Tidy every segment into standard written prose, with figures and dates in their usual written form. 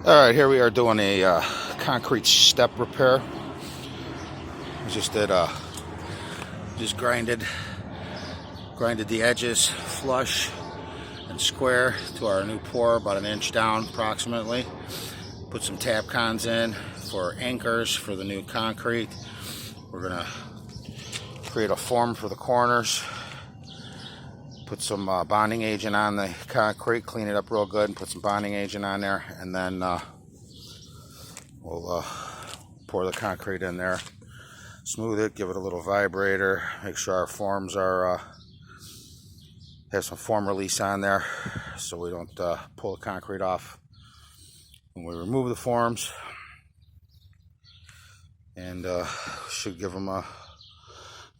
Alright, here we are doing a concrete step repair. We just did just grinded the edges flush and square to our new pour, about an inch down approximately. Put some tap cons in for anchors for the new concrete. We're gonna create a form for the corners. Put some bonding agent on the concrete, clean it up real good, and put some bonding agent on there, and then we'll pour the concrete in there, smooth it, give it a little vibrator, make sure our forms are have some form release on there so we don't pull the concrete off when we remove the forms. And should give them a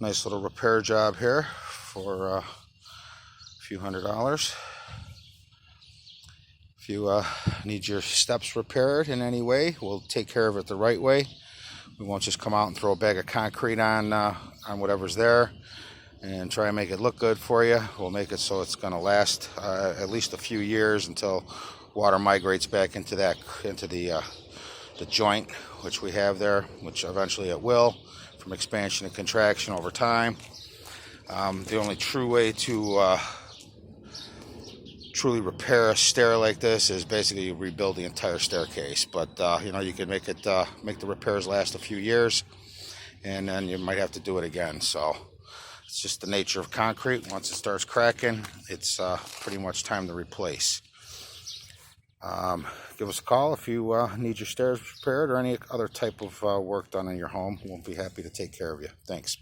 nice little repair job here for a few $100s. If you need your steps repaired in any way, we'll take care of it the right way. We won't just come out and throw a bag of concrete on whatever's there and try and make it look good for you. We'll make it so it's going to last at least a few years until water migrates back into the joint which we have there, which eventually it will, from expansion and contraction over time. The only true way to truly repair a stair like this is basically you rebuild the entire staircase, but you can make the repairs last a few years, and then you might have to do it again. So it's just the nature of concrete. Once it starts cracking, it's pretty much time to replace. Give us a call if you need your stairs repaired or any other type of work done in your home. We'll be happy to take care of you. Thanks.